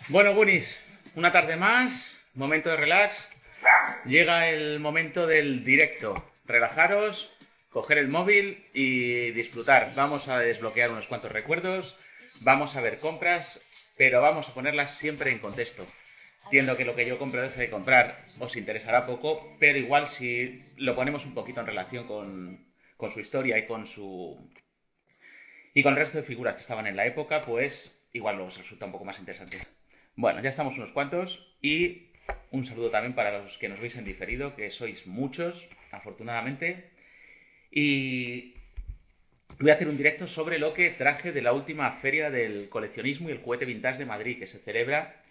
Bueno, Gunis, una tarde más, momento de relax. Llega el momento del directo. Relajaros, coger el móvil y disfrutar. Vamos a desbloquear unos cuantos recuerdos, vamos a ver compras, pero vamos a ponerlas siempre en contexto. Entiendo que lo que yo compro o deje de comprar os interesará poco, pero igual si lo ponemos un poquito en relación con su historia y con el resto de figuras que estaban en la época, pues igual os resulta un poco más interesante. Bueno, ya estamos unos cuantos y un saludo también para los que nos veis en diferido, que sois muchos, afortunadamente. Y voy a hacer un directo sobre lo que traje de la última feria del coleccionismo y el juguete vintage de Madrid, que se celebra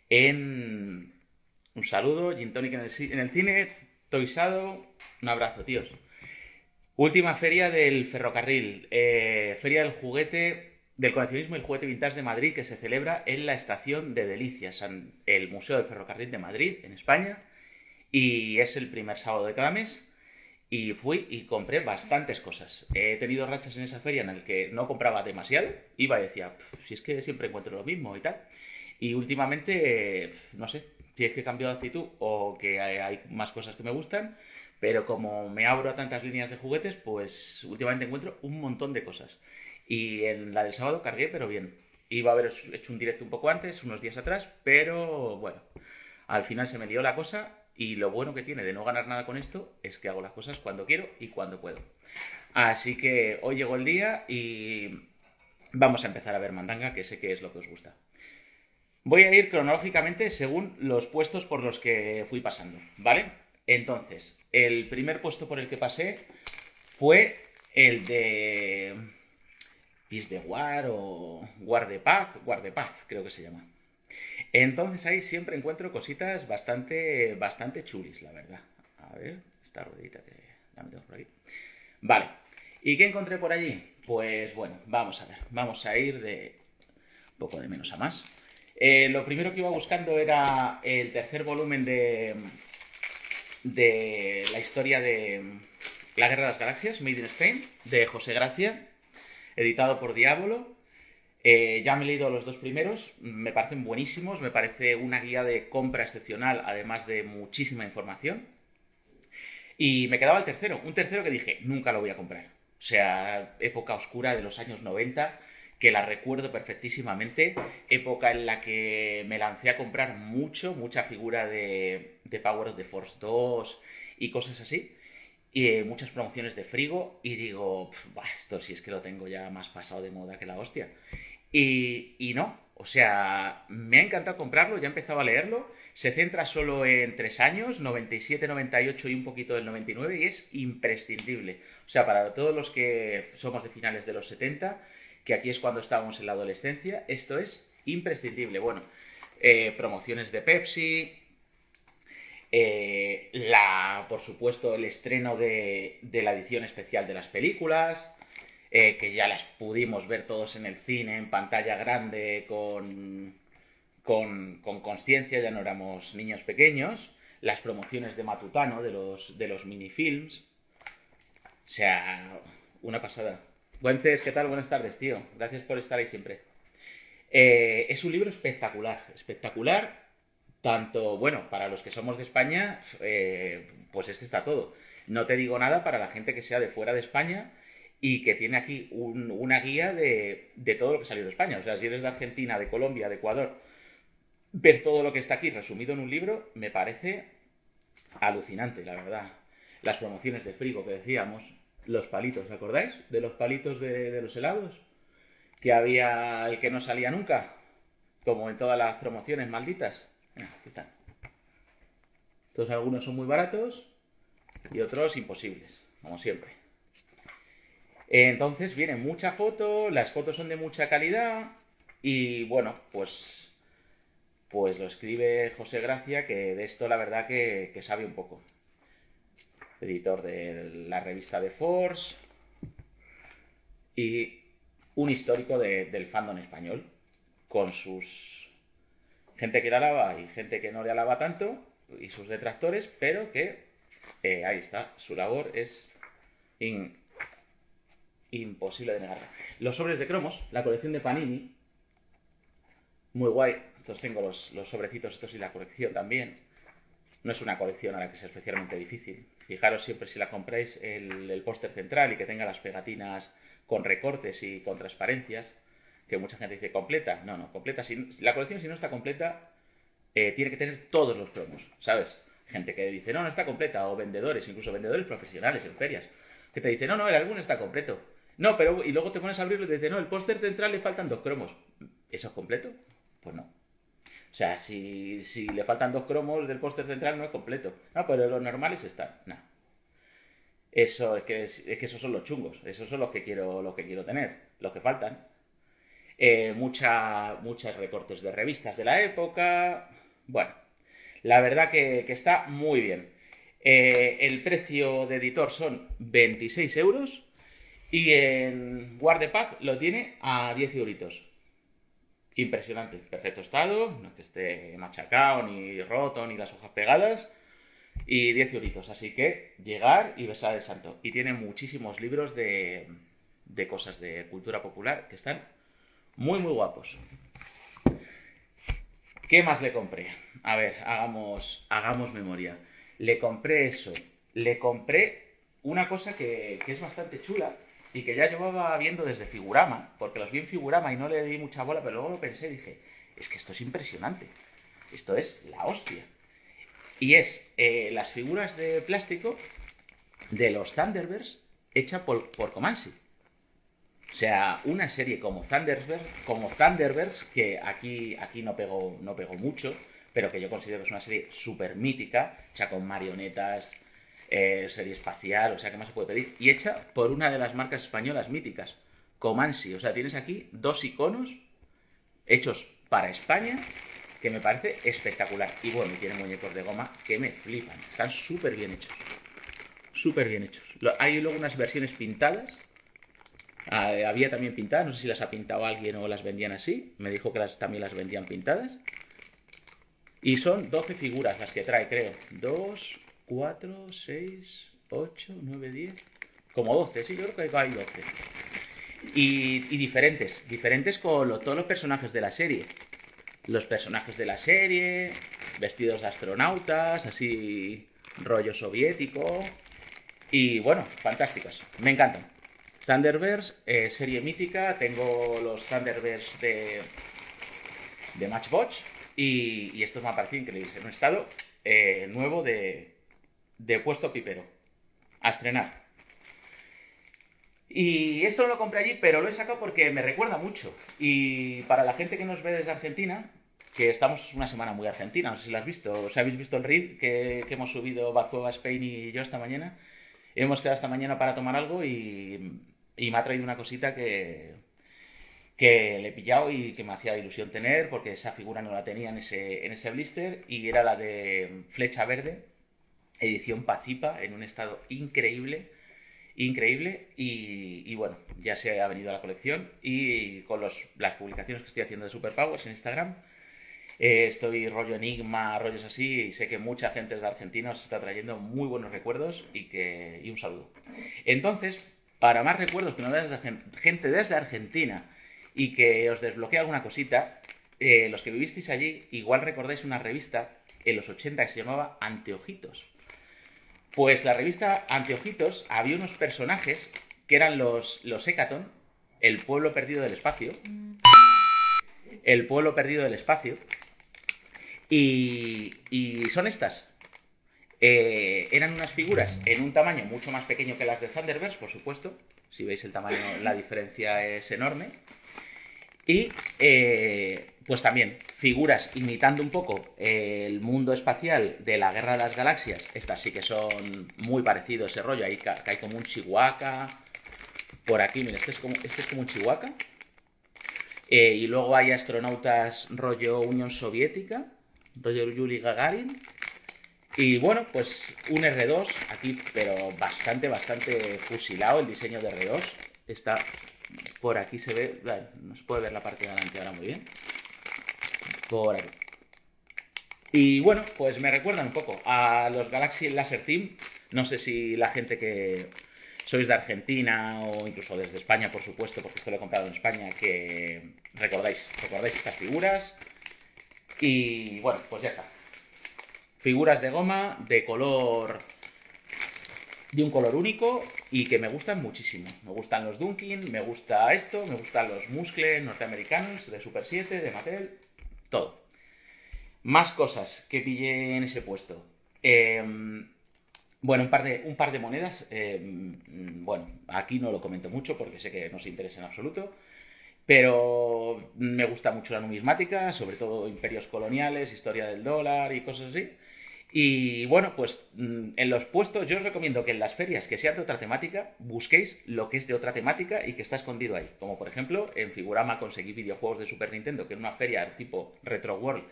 en... Un saludo, Gin Tonic en el cine, Toisado, un abrazo, tíos. Última feria del ferrocarril, feria del juguete, del coleccionismo y el juguete vintage de Madrid, que se celebra en la estación de Delicias, en el Museo del Ferrocarril de Madrid, en España, y es el primer sábado de cada mes. Y fui y compré bastantes cosas. He tenido rachas en esa feria en el que no compraba demasiado, iba y decía, si es que siempre encuentro lo mismo y tal. Y últimamente, no sé, si es que he cambiado de actitud o que hay más cosas que me gustan, pero como me abro a tantas líneas de juguetes, pues últimamente encuentro un montón de cosas. Y en la del sábado cargué, pero bien. Iba a haber hecho un directo un poco antes, unos días atrás, pero bueno, al final se me lió la cosa y lo bueno que tiene de no ganar nada con esto es que hago las cosas cuando quiero y cuando puedo. Así que hoy llegó el día y vamos a empezar a ver mandanga, que sé que es lo que os gusta. Voy a ir cronológicamente según los puestos por los que fui pasando, ¿vale? Entonces, el primer puesto por el que pasé fue el de Peace de War o Guardepaz creo que se llama. Entonces ahí siempre encuentro cositas bastante chulis, la verdad. A ver, esta ruedita que la metemos por aquí. Vale. ¿Y qué encontré por allí? Pues bueno, vamos a ver. Vamos a ir de poco de menos a más. Lo primero que iba buscando era el tercer volumen de la historia de La Guerra de las Galaxias, Made in Spain, de José Gracia, editado por Diablo. Ya me he leído los dos primeros, me parecen buenísimos, me parece una guía de compra excepcional, además de muchísima información. Y me quedaba el tercero, un tercero que dije, nunca lo voy a comprar. O sea, época oscura de los años 90, que la recuerdo perfectísimamente, época en la que me lancé a comprar mucha figura de Power of the Force 2 y cosas así. Y muchas promociones de frigo y digo, esto sí es que lo tengo ya más pasado de moda que la hostia. Y no, o sea, me ha encantado comprarlo, ya he empezado a leerlo. Se centra solo en 3 años, 97, 98 y un poquito del 99, y es imprescindible. O sea, para todos los que somos de finales de los 70, que aquí es cuando estábamos en la adolescencia, esto es imprescindible. Bueno, promociones de Pepsi, por supuesto, el estreno de la edición especial de las películas, que ya las pudimos ver todos en el cine, en pantalla grande, con conciencia, ya no éramos niños pequeños, las promociones de Matutano, de los minifilms, o sea, una pasada. Güences, ¿qué tal? Buenas tardes, tío. Gracias por estar ahí siempre. Es un libro espectacular, tanto, bueno, para los que somos de España, pues es que está todo. No te digo nada para la gente que sea de fuera de España y que tiene aquí una guía de todo lo que salió de España. O sea, si eres de Argentina, de Colombia, de Ecuador, ver todo lo que está aquí resumido en un libro me parece alucinante, la verdad. Las promociones de frigo que decíamos, los palitos, ¿os acordáis? De los palitos de los helados, que había el que no salía nunca, como en todas las promociones malditas. Aquí están. Todos algunos son muy baratos y otros imposibles, como siempre. Entonces viene mucha foto, las fotos son de mucha calidad y bueno, pues lo escribe José Gracia, que de esto la verdad que sabe un poco. Editor de la revista de Force y un histórico del fandom español, con sus gente que le alaba y gente que no le alaba tanto, y sus detractores, pero que ahí está, su labor es imposible de negarla. Los sobres de cromos, la colección de Panini, Muy guay. Estos tengo los sobrecitos estos y la colección también. No es una colección a la que sea especialmente difícil. Fijaros siempre si la compráis el póster central y que tenga las pegatinas con recortes y con transparencias, que mucha gente dice completa. No, no, completa. La colección si no está completa, tiene que tener todos los cromos, ¿sabes? Gente que dice, no, no está completa, o vendedores, incluso vendedores profesionales en ferias, que te dicen, no, no, el álbum está completo. No, pero, y luego te pones a abrirlo y te dicen, no, el póster central le faltan 2 cromos. ¿Eso es completo? Pues no. O sea, si le faltan 2 cromos del póster central no es completo. No, pero los normales están. No. Eso es que esos son los chungos. Esos son los que quiero tener. Los que faltan. Muchos recortes de revistas de la época. Bueno, la verdad que está muy bien. El precio de editor son 26 euros y en Guardepad lo tiene a 10 euritos. Impresionante, perfecto estado, no es que esté machacado, ni roto, ni las hojas pegadas, y 10 euritos, así que llegar y besar el santo. Y tiene muchísimos libros de cosas de cultura popular que están muy, muy guapos. ¿Qué más le compré? A ver, hagamos memoria. Le compré eso. Le compré una cosa que es bastante chula y que ya llevaba viendo desde Figurama, porque los vi en Figurama y no le di mucha bola, pero luego lo pensé y dije, es que esto es impresionante. Esto es la hostia. Y es las figuras de plástico de los Thunderbirds hecha por Comanche. O sea, una serie como Thunderbirds, que aquí no pegó mucho, pero que yo considero que es una serie súper mítica, hecha con marionetas, serie espacial, o sea, ¿qué más se puede pedir? Y hecha por una de las marcas españolas míticas, Comanche. O sea, tienes aquí 2 iconos hechos para España, que me parece espectacular. Y bueno, tienen muñecos de goma que me flipan. Están súper bien hechos. Súper bien hechos. Hay luego unas versiones pintadas. Había también pintadas, no sé si las ha pintado alguien o las vendían así. Me dijo que también las vendían pintadas. Y son 12 figuras las que trae, creo. 2, 4, 6, 8, 9, 10. Como 12, sí, yo creo que hay 12. Y diferentes con todos los personajes de la serie. Los personajes de la serie, vestidos de astronautas, así rollo soviético. Y bueno, fantásticas, me encantan. Thunderbirds, serie mítica, tengo los Thunderbirds de Matchbox y estos me han parecido increíbles. En un estado nuevo de puesto pipero. A estrenar. Y esto no lo compré allí, pero lo he sacado porque me recuerda mucho. Y para la gente que nos ve desde Argentina, que estamos una semana muy argentina, no sé si lo has visto, o si habéis visto el reel que hemos subido Bacueva Spain y yo esta mañana. Hemos quedado esta mañana para tomar algo y me ha traído una cosita que le he pillado y que me hacía ilusión tener, porque esa figura no la tenía en ese blister, y era la de Flecha Verde, edición Pacipa, en un estado increíble, increíble, y bueno, ya se ha venido a la colección, y con las publicaciones que estoy haciendo de Superpowers en Instagram, estoy rollo enigma, rollos así, y sé que mucha gente desde Argentina os está trayendo muy buenos recuerdos y un saludo. Entonces, para más recuerdos que nos da gente desde Argentina y que os desbloquee alguna cosita, los que vivisteis allí, igual recordáis una revista en los 80 que se llamaba Anteojitos. Pues la revista Anteojitos había unos personajes que eran los Hecaton, el pueblo perdido del espacio. El pueblo perdido del espacio. Y son estas. Eran unas figuras en un tamaño mucho más pequeño que las de Thunderbirds, por supuesto. Si veis el tamaño, la diferencia es enorme. Y pues también figuras imitando un poco el mundo espacial de la Guerra de las Galaxias. Estas sí que son muy parecidos ese rollo. Ahí hay como un Chihuahua. Por aquí, mira, este es como un Chihuahua. Y luego hay astronautas rollo Unión Soviética, rollo Yuri Gagarin. Y bueno, pues un R2 aquí, pero bastante fusilado el diseño de R2. Está por aquí, se ve, no se puede ver la parte de adelante ahora muy bien. Por aquí. Y bueno, pues me recuerdan un poco a los Galaxy Laser Team. No sé si la gente que sois de Argentina o incluso desde España, por supuesto, porque esto lo he comprado en España, que recordáis estas figuras. Y bueno, pues ya está. Figuras de goma de un color único y que me gustan muchísimo. Me gustan los Dunkin, me gusta esto, me gustan los Muscle norteamericanos de Super 7, de Mattel, todo. Más cosas que pillé en ese puesto. Bueno, un par de monedas. Bueno, aquí no lo comento mucho porque sé que no os interesa en absoluto. Pero me gusta mucho la numismática, sobre todo imperios coloniales, historia del dólar y cosas así. Y bueno, pues en los puestos yo os recomiendo que en las ferias que sean de otra temática, busquéis lo que es de otra temática y que está escondido ahí. Como por ejemplo, en Figurama conseguí videojuegos de Super Nintendo, que en una feria tipo Retro World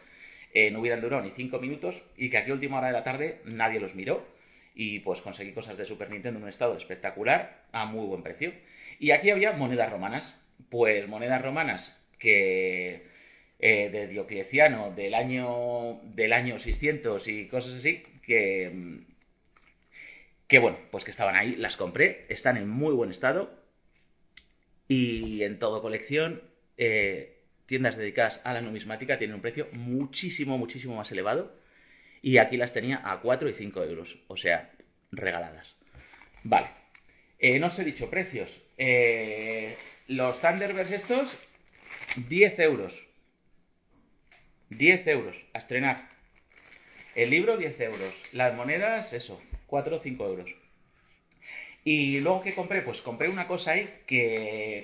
no hubieran durado ni 5 minutos y que aquí a última hora de la tarde nadie los miró. Y pues conseguí cosas de Super Nintendo en un estado espectacular, a muy buen precio. Y aquí había monedas romanas. Pues monedas romanas que de Diocleciano del año 600 y cosas así, que bueno, pues que estaban ahí, las compré, están en muy buen estado y en todo colección, tiendas dedicadas a la numismática tienen un precio muchísimo, muchísimo más elevado y aquí las tenía a 4 y 5 euros, o sea, regaladas. Vale, no os he dicho precios. Los Thunderbirds estos, 10 euros. 10 euros a estrenar. El libro, 10 euros. Las monedas, eso, 4 o 5 euros. Y luego, ¿qué compré? Pues compré una cosa ahí que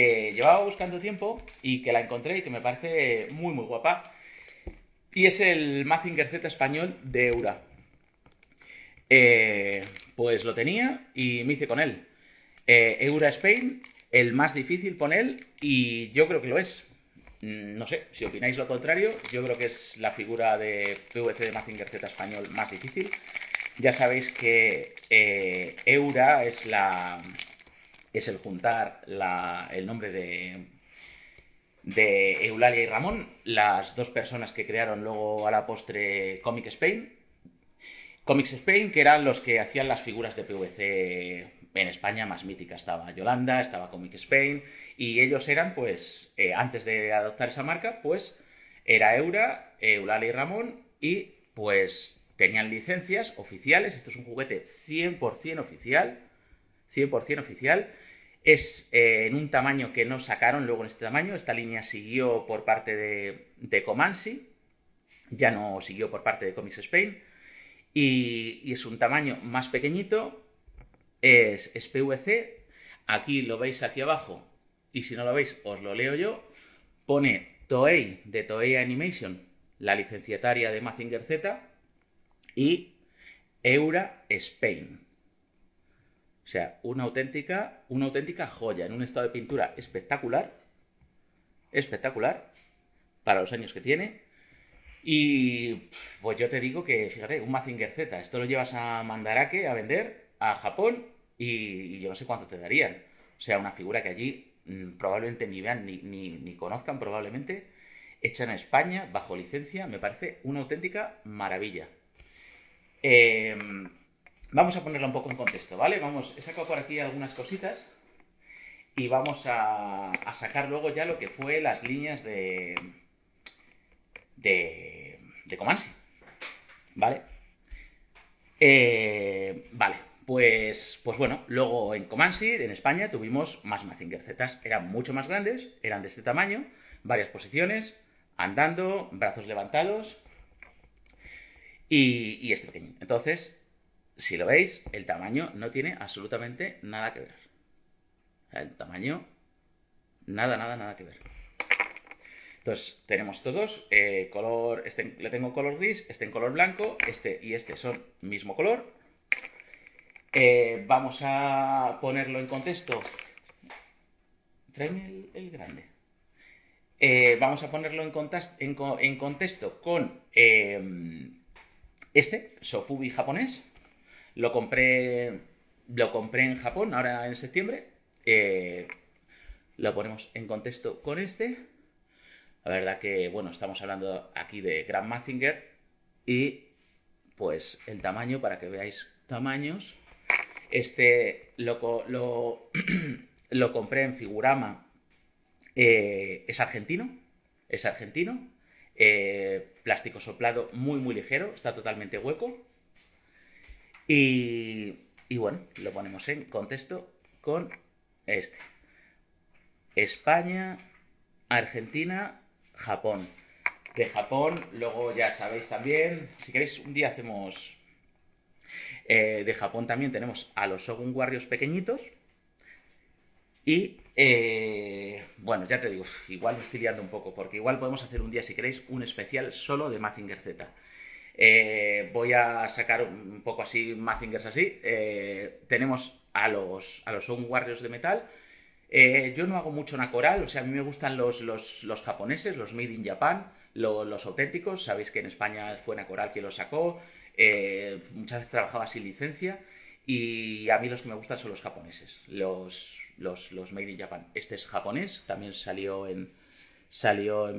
llevaba buscando tiempo y que la encontré y que me parece muy, muy guapa. Y es el Mazinger Z español de Eura. Pues lo tenía y me hice con él. Eura Spain, el más difícil con él, y yo creo que lo es. No sé, si opináis lo contrario, yo creo que es la figura de PVC de Mazinger Z español más difícil. Ya sabéis que Eura es el juntar el nombre de Eulalia y Ramón, las dos personas que crearon luego a la postre Comic Spain. Comics Spain, que eran los que hacían las figuras de PVC en España más míticas. Estaba Yolanda, estaba Comic Spain, y ellos eran, pues, antes de adoptar esa marca, pues, era Eura, Eulalia y Ramón, y pues tenían licencias oficiales. Esto es un juguete 100% oficial, 100% oficial. Es en un tamaño que no sacaron luego en este tamaño. Esta línea siguió por parte de Comanche, ya no siguió por parte de Comics Spain. Y es un tamaño más pequeñito, es PVC, aquí lo veis aquí abajo, y si no lo veis os lo leo yo, pone Toei de Toei Animation, la licenciataria de Mazinger Z, y Eura Spain. O sea, una auténtica joya, en un estado de pintura espectacular, espectacular, para los años que tiene. Y pues yo te digo que, fíjate, un Mazinger Z, esto lo llevas a Mandarake a vender, a Japón, y yo no sé cuánto te darían. O sea, una figura que allí probablemente ni vean ni conozcan, probablemente, hecha en España, bajo licencia, me parece una auténtica maravilla. Vamos a ponerla un poco en contexto, ¿vale? He sacado por aquí algunas cositas y vamos a sacar luego ya lo que fue las líneas de Comanche, ¿vale? Vale, pues bueno, luego en Comanche, en España, tuvimos más Mazinger Zetas. Eran mucho más grandes, eran de este tamaño, varias posiciones, andando, brazos levantados y este pequeño. Entonces, si lo veis, el tamaño no tiene absolutamente nada que ver. El tamaño, nada que ver. Entonces, tenemos estos dos, este le tengo color gris, este en color blanco, este y este son mismo color. Vamos a ponerlo en contexto. Tráeme el grande. Vamos a ponerlo en contexto con este, Sofubi japonés. Lo compré en Japón, ahora en septiembre. Lo ponemos en contexto con este. La verdad que, bueno, estamos hablando aquí de Grand Mazinger y pues el tamaño, para que veáis tamaños, Este lo compré en Figurama. Es argentino. Es argentino. Plástico soplado muy, muy ligero. Está totalmente hueco. Y bueno, lo ponemos en contexto con este. España, Argentina, Japón. De Japón, luego ya sabéis también, si queréis un día hacemos... de Japón también tenemos a los Shogun Warriors pequeñitos. Y bueno, ya te digo, igual me estoy liando un poco, porque igual podemos hacer un día, si queréis, un especial solo de Mazinger Z. Voy a sacar un poco así Mazingers así. Tenemos a los Shogun Warriors de metal. Yo no hago mucho Nakoral, o sea, a mí me gustan los japoneses, los Made in Japan, los auténticos. Sabéis que en España fue Nakoral quien los sacó. Muchas veces trabajaba sin licencia. Y a mí los que me gustan son los japoneses, los Made in Japan. Este es japonés, también salió en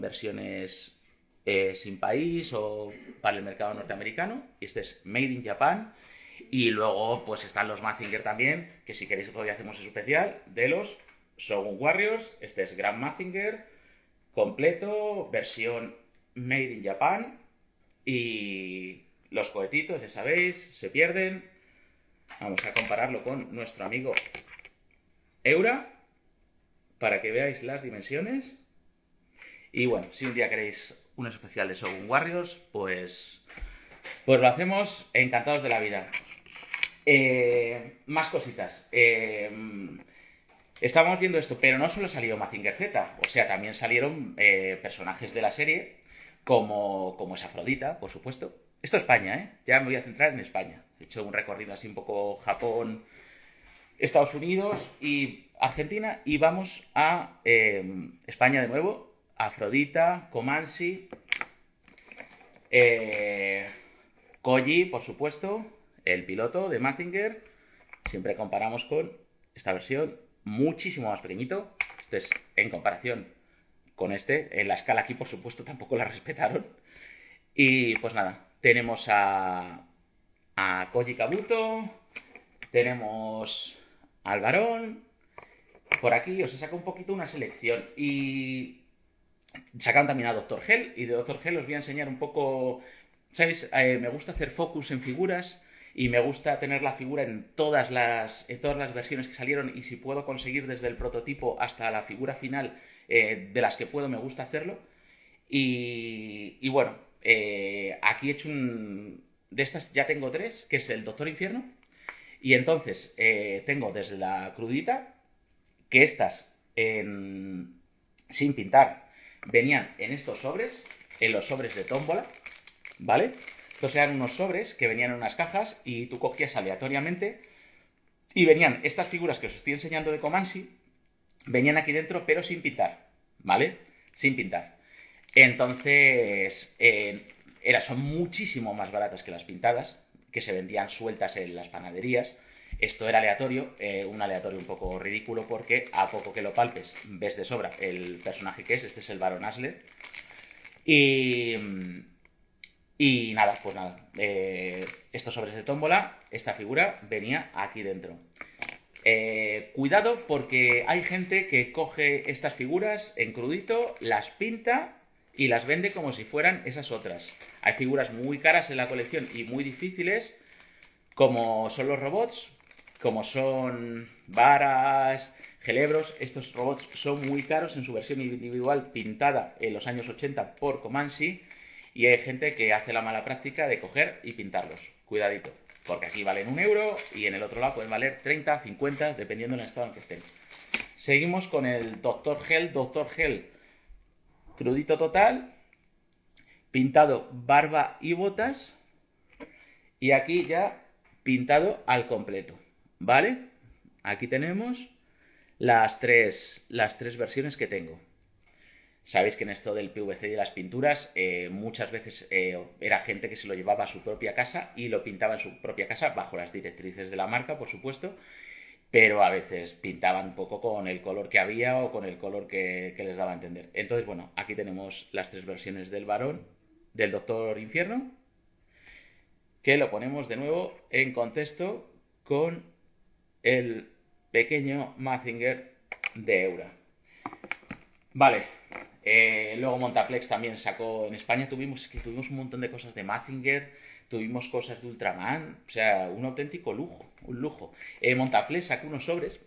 versiones sin país o para el mercado norteamericano. Y este es Made in Japan. Y luego pues están los Mazinger también, que si queréis otro día hacemos un especial de los Shogun Warriors. Este es Grand Mazinger completo, versión Made in Japan. Y los cohetitos, ya sabéis, se pierden. Vamos a compararlo con nuestro amigo Eura para que veáis las dimensiones. Y bueno, si un día queréis un especial de Shogun Warriors, pues lo hacemos, encantados de la vida. Más cositas. Estábamos viendo esto, pero no solo salió Mazinger Z, o sea, también salieron personajes de la serie, como es Afrodita, por supuesto. Esto es España, ¿eh? Ya me voy a centrar en España. He hecho un recorrido así un poco Japón, Estados Unidos y Argentina, y vamos a España de nuevo. Afrodita, Comanche, Koji, por supuesto, el piloto de Mazinger. Siempre comparamos con esta versión, muchísimo más pequeñito. Este es en comparación con este. En la escala aquí, por supuesto, tampoco la respetaron. Y pues nada, tenemos a Koji Kabuto, tenemos al varón. Por aquí os he sacado un poquito una selección. Y sacaron también a Dr. Hell. Y de Dr. Hell os voy a enseñar un poco... ¿Sabéis? Me gusta hacer focus en figuras. Y me gusta tener la figura en todas las versiones que salieron. Y si puedo conseguir desde el prototipo hasta la figura final, de las que puedo, me gusta hacerlo. Y bueno, aquí he hecho de estas ya tengo 3, que es el Doctor Infierno. Y entonces tengo desde la crudita, que estas sin pintar venían en estos sobres, en los sobres de tómbola, ¿vale? Estos eran unos sobres que venían en unas cajas y tú cogías aleatoriamente y venían estas figuras que os estoy enseñando de Comanche, venían aquí dentro pero sin pintar, ¿vale? Sin pintar. Entonces, son muchísimo más baratas que las pintadas, que se vendían sueltas en las panaderías. Esto era aleatorio, un aleatorio un poco ridículo, porque a poco que lo palpes ves de sobra el personaje que es. Este es el Baron Asler. Y nada, pues nada. Estos sobres de tómbola, esta figura venía aquí dentro. Cuidado, porque hay gente que coge estas figuras en crudito, las pinta y las vende como si fueran esas otras. Hay figuras muy caras en la colección y muy difíciles, como son los robots, como son varas, gelebros. Estos robots son muy caros en su versión individual pintada en los años 80 por Comanche, y hay gente que hace la mala práctica de coger y pintarlos. Cuidadito, porque aquí valen 1 euro y en el otro lado pueden valer 30, 50, dependiendo del estado en que estén. Seguimos con el Dr. Hell. Dr. Hell, crudito total, pintado barba y botas, y aquí ya pintado al completo, ¿vale? Aquí tenemos las tres versiones que tengo. Sabéis que en esto del PVC y de las pinturas, muchas veces era gente que se lo llevaba a su propia casa y lo pintaba en su propia casa, bajo las directrices de la marca, por supuesto, pero a veces pintaban un poco con el color que había o con el color que les daba a entender. Entonces, bueno, aquí tenemos las 3 versiones del varón, del Doctor Infierno, que lo ponemos de nuevo en contexto con el pequeño Mazinger de Eura. Vale. Luego Montaplex también sacó. En España tuvimos un montón de cosas de Mazinger, tuvimos cosas de Ultraman, o sea, un auténtico lujo, un lujo. Montaplex sacó unos sobres,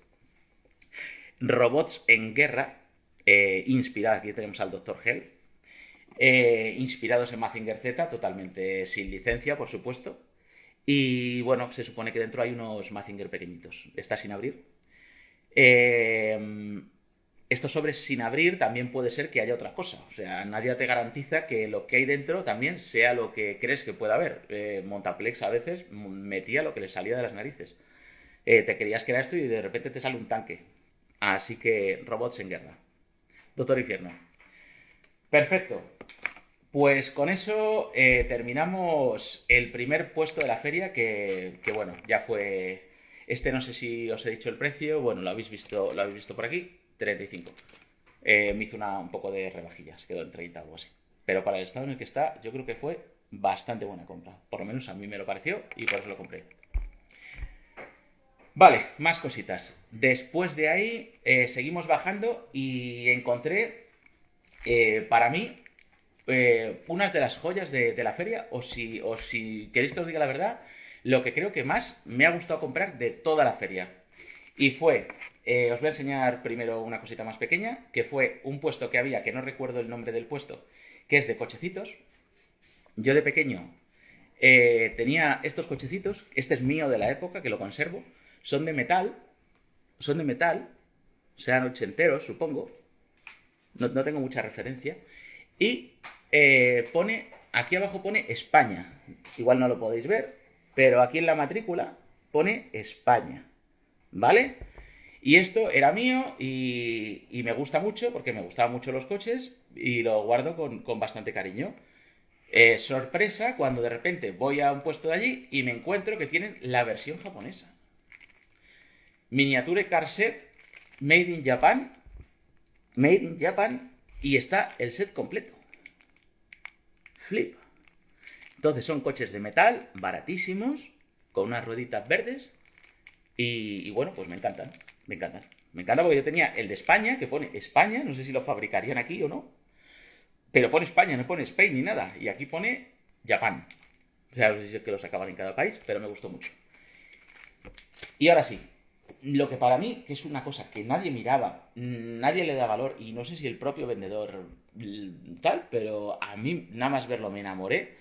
robots en guerra, inspirados, aquí tenemos al Dr. Hell, inspirados en Mazinger Z, totalmente sin licencia, por supuesto. Y bueno, se supone que dentro hay unos Mazinger pequeñitos. Está sin abrir. Estos sobres sin abrir también puede ser que haya otra cosa. O sea, nadie te garantiza que lo que hay dentro también sea lo que crees que pueda haber. Montaplex a veces metía lo que le salía de las narices. Te creías que era esto y de repente te sale un tanque. Así que robots en guerra. Doctor Infierno. Perfecto. Pues con eso terminamos el primer puesto de la feria que bueno, ya fue... Este no sé si os he dicho el precio, bueno, lo habéis visto por aquí, 35. Me hizo un poco de rebajillas, quedó en 30 o algo así. Pero para el estado en el que está, yo creo que fue bastante buena compra. Por lo menos a mí me lo pareció y por eso lo compré. Vale, más cositas. Después de ahí seguimos bajando y encontré, para mí, unas de las joyas de la feria, o si queréis que os diga la verdad, lo que creo que más me ha gustado comprar de toda la feria. Y fue, os voy a enseñar primero una cosita más pequeña, que fue un puesto que había, que no recuerdo el nombre del puesto, que es de cochecitos. Yo de pequeño tenía estos cochecitos, este es mío de la época, que lo conservo, son de metal, sean ochenteros, supongo, no tengo mucha referencia, y aquí abajo pone España, igual no lo podéis ver, pero aquí en la matrícula pone España, ¿vale? Y esto era mío y me gusta mucho porque me gustaban mucho los coches y lo guardo con bastante cariño. Sorpresa cuando de repente voy a un puesto de allí y me encuentro que tienen la versión japonesa. Miniature Car Set Made in Japan. Made in Japan. Y está el set completo. Flip. Entonces son coches de metal, baratísimos, con unas rueditas verdes. Y bueno, pues me encantan. Me encantan. Me encanta porque yo tenía el de España, que pone España. No sé si lo fabricarían aquí o no. Pero pone España, no pone Spain ni nada. Y aquí pone Japan. O sea, no sé si es que lo sacaban en cada país, pero me gustó mucho. Y ahora sí, lo que para mí, que es una cosa que nadie miraba, nadie le da valor, y no sé si el propio vendedor tal, pero a mí nada más verlo me enamoré,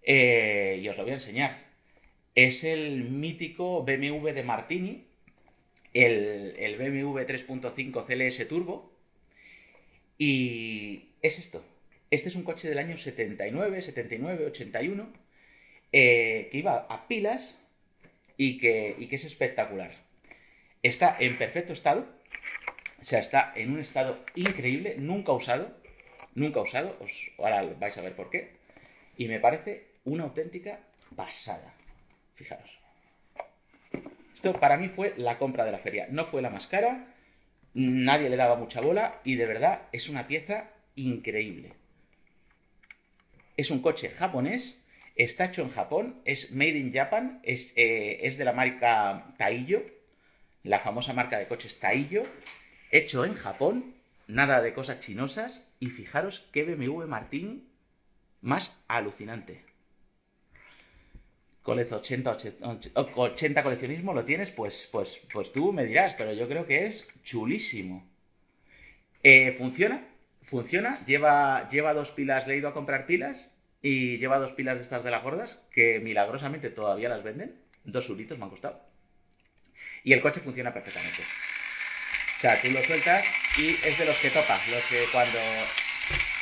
y os lo voy a enseñar. Es el mítico BMW de Martini, el BMW 3.5 CLS Turbo, y es esto. Este es un coche del año 79, 79, 81, que iba a pilas y que es espectacular. Está en perfecto estado, o sea, está en un estado increíble, nunca usado, ahora vais a ver por qué, y me parece una auténtica pasada. Fijaros. Esto para mí fue la compra de la feria, no fue la más cara, nadie le daba mucha bola y de verdad es una pieza increíble. Es un coche japonés, está hecho en Japón, es made in Japan, es de la marca Taiyo, la famosa marca de coches Taiyo, hecho en Japón, nada de cosas chinosas, y fijaros qué BMW Martini más alucinante. Colez 80 coleccionismo lo tienes, pues tú me dirás, pero yo creo que es chulísimo. Funciona, lleva dos pilas, le he ido a comprar pilas y lleva dos pilas de estas de las gordas que milagrosamente todavía las venden, 2 euritos me han costado. Y el coche funciona perfectamente. O sea, tú lo sueltas y es de los que topa, los que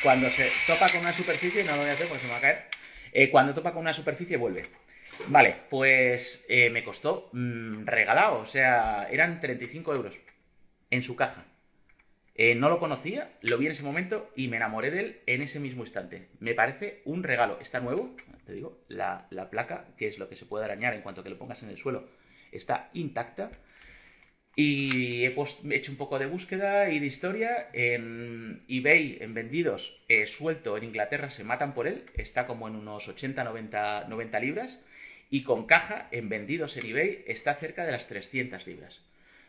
cuando se topa con una superficie, no lo voy a hacer porque se me va a caer, cuando topa con una superficie vuelve. Vale, pues me costó regalado, o sea, eran 35 euros en su caja. No lo conocía, lo vi en ese momento y me enamoré de él en ese mismo instante. Me parece un regalo. Está nuevo, te digo, la placa, que es lo que se puede arañar en cuanto que lo pongas en el suelo, está intacta. Y he hecho un poco de búsqueda y de historia. En eBay, en vendidos, suelto en Inglaterra, se matan por él. Está como en unos 80, 90 libras. y con caja en vendidos en eBay está cerca de las 300 libras.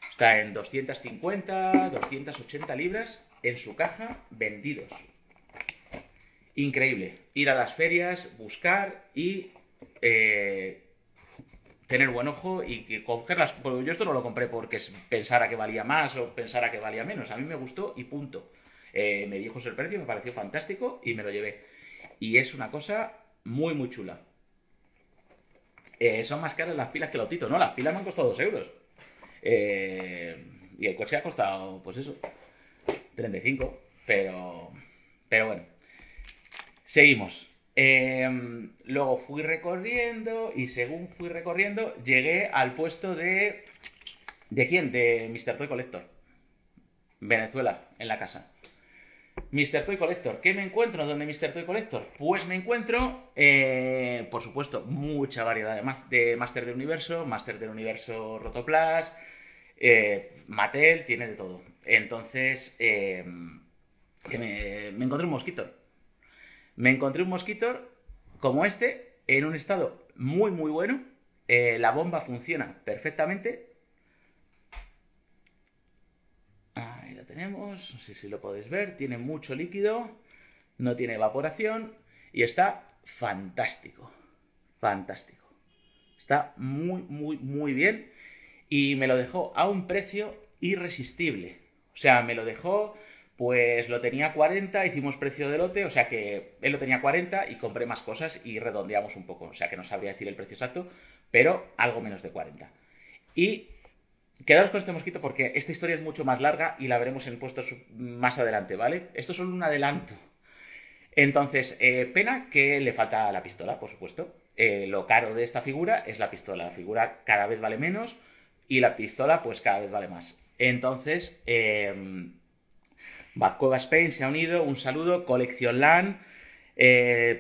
Está en 250, 280 libras en su caja vendidos. Increíble. Ir a las ferias, buscar y tener buen ojo y cogerlas. Bueno, yo esto no lo compré porque pensara que valía más o pensara que valía menos. A mí me gustó y punto. Me dijo el precio, me pareció fantástico y me lo llevé. Y es una cosa muy, muy chula. Son más caras las pilas que el autito. No, las pilas me han costado 2 euros. Y el coche ha costado, pues eso, 35. Pero bueno. Seguimos. Luego fui recorriendo y según fui recorriendo llegué al puesto de... ¿De quién? De Mr. Toy Collector. Venezuela, en la casa. Mr. Toy Collector. ¿Qué me encuentro donde Mr. Toy Collector? Pues me encuentro, por supuesto, mucha variedad de Master del Universo Rotoplas, Mattel, tiene de todo. Entonces, me encontré un Mosquitor. Me encontré un Mosquitor como este, en un estado muy, muy bueno. La bomba funciona perfectamente. Ahí la tenemos, no sé si lo podéis ver, tiene mucho líquido, no tiene evaporación y está fantástico, fantástico. Está muy, muy, muy bien y me lo dejó a un precio irresistible. O sea, me lo dejó, pues lo tenía a 40, hicimos precio de lote, o sea que él lo tenía a 40 y compré más cosas y redondeamos un poco. O sea que no sabría decir el precio exacto, pero algo menos de 40. Y quedaros con este mosquito porque esta historia es mucho más larga y la veremos en puestos más adelante, ¿vale? Esto es solo un adelanto. Entonces, pena que le falta la pistola, por supuesto. Lo caro de esta figura es la pistola. La figura cada vez vale menos y la pistola pues cada vez vale más. Entonces, Bazcueva Spain se ha unido, un saludo, Colección LAN,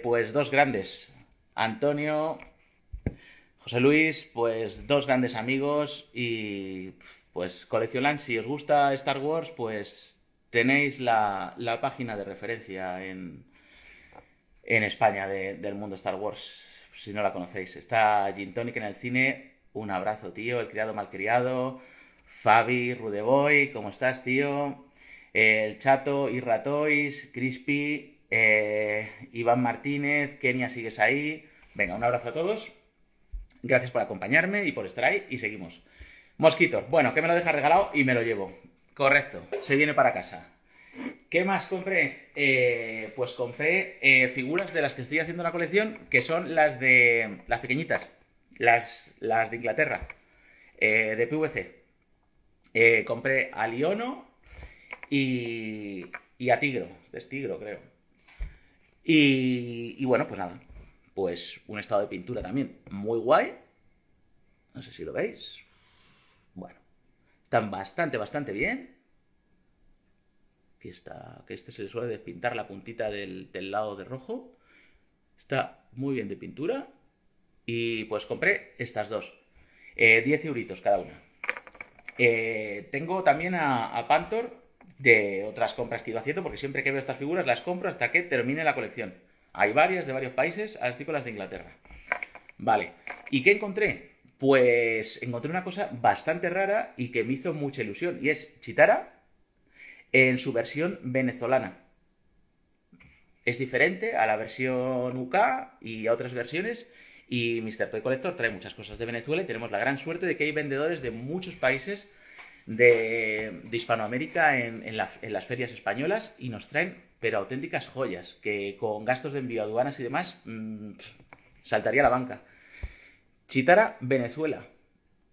pues dos grandes, Antonio... José Luis, pues dos grandes amigos y pues coleccionan. Si os gusta Star Wars, pues tenéis la página de referencia en España del mundo Star Wars, si no la conocéis. Está Gin Tonic en el cine, un abrazo, tío, el criado malcriado, Fabi, Rudeboy, ¿cómo estás, tío? El Chato, Irra Toys, Crispy, Iván Martínez, Kenia, ¿sigues ahí? Venga, un abrazo a todos. Gracias por acompañarme y por estar ahí y seguimos. Mosquito, bueno, que me lo deja regalado y me lo llevo. Correcto, se viene para casa. ¿Qué más compré? Pues compré figuras de las que estoy haciendo la colección, que son las de las pequeñitas, las de Inglaterra, de PVC. Compré a Liono y a Tigro. Este es Tigro, creo. Y bueno, pues nada. Pues un estado de pintura también muy guay. No sé si lo veis. Bueno, están bastante bien. Aquí está, que este se le suele despintar la puntita del lado de rojo. Está muy bien de pintura. Y pues compré estas dos. 10 euritos cada una. Tengo también a Pantor de otras compras que he ido haciendo, porque siempre que veo estas figuras las compro hasta que termine la colección. Hay varias de varios países, ahora estoy con las de Inglaterra. Vale, ¿y qué encontré? Pues encontré una cosa bastante rara y que me hizo mucha ilusión, y es Chitara en su versión venezolana. Es diferente a la versión UK y a otras versiones, y Mr. Toy Collector trae muchas cosas de Venezuela y tenemos la gran suerte de que hay vendedores de muchos países de Hispanoamérica en las ferias españolas y nos traen pero auténticas joyas, que con gastos de envío, aduanas y demás, saltaría la banca. Chitara, Venezuela.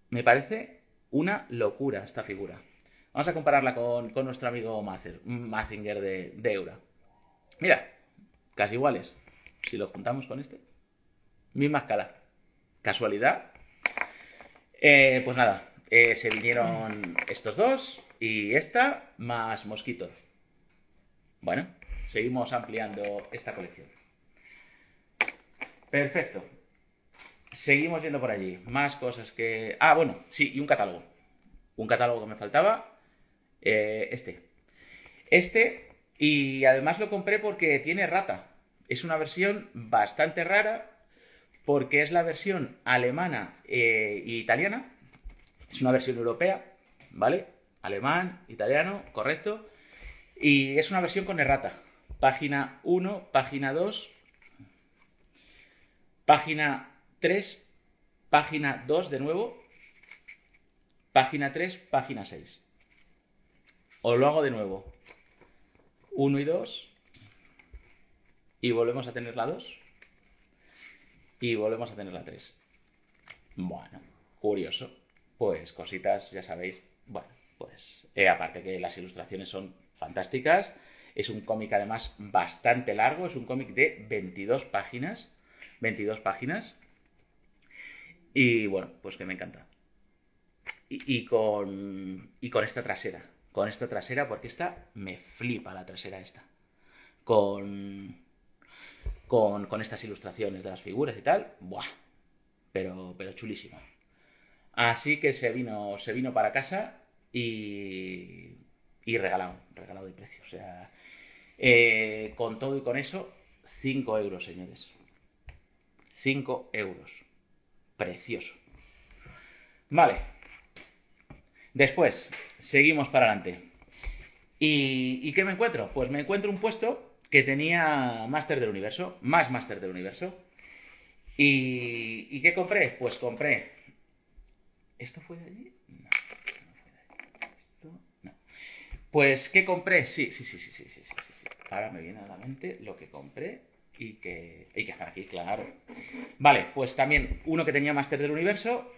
Me parece una locura esta figura. Vamos a compararla con nuestro amigo Mazinger de Eura. Mira, casi iguales. Si lo juntamos con este, misma escala. ¿Casualidad? Pues nada, se vinieron estos dos y esta más Mosquito. Bueno, seguimos ampliando esta colección. Perfecto. Seguimos yendo por allí. Más cosas que... Ah, bueno, sí, y un catálogo. Un catálogo que me faltaba. Este, y además lo compré porque tiene rata. Es una versión bastante rara porque es la versión alemana e italiana. Es una versión europea, ¿vale? Alemán, italiano, correcto. Y es una versión con errata. Página 1, página 2, página 3, página 2 de nuevo, página 3, página 6. Os lo hago de nuevo. 1 y 2. Y volvemos a tener la 2. Y volvemos a tener la 3. Bueno, curioso. Pues cositas, ya sabéis. Bueno, pues aparte que las ilustraciones son fantásticas. Es un cómic además bastante largo. Es un cómic de 22 páginas. 22 páginas. Y bueno, pues que me encanta. Y con esta trasera. Con esta trasera, porque esta me flipa la trasera esta. Con estas ilustraciones de las figuras y tal. Buah. Pero chulísima. Así que se vino para casa y regalado de precio. O sea, con todo y con eso, 5 euros, señores. 5 euros. Precioso. Vale. Después, seguimos para adelante. ¿Y qué me encuentro? Pues me encuentro un puesto que tenía Máster del Universo. Más Máster del Universo. ¿Y qué compré? Pues compré... ¿Esto fue de allí? No, no fue de allí. Esto... No. Pues, ¿qué compré? Sí. Ahora me viene a la mente lo que compré y que están aquí, claro. Vale, pues también uno que tenía Máster del Universo.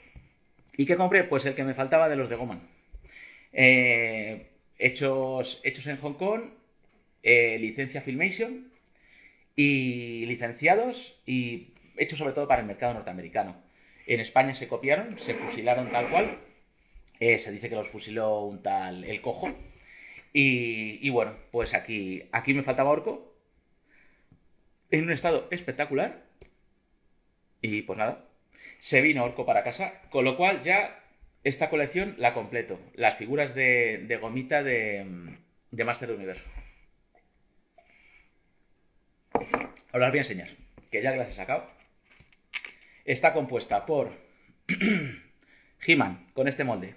¿Y qué compré? Pues el que me faltaba de los de Goman. Hechos en Hong Kong, licencia Filmation y licenciados y hechos sobre todo para el mercado norteamericano. En España se copiaron, se fusilaron tal cual. Se dice que los fusiló un tal El Cojo. Y bueno, pues aquí me faltaba Orco. En un estado espectacular. Y pues nada, se vino Orco para casa. Con lo cual ya esta colección la completo. Las figuras de gomita de Máster del Universo. Ahora os voy a enseñar, que ya que las he sacado. Está compuesta por He-Man, con este molde.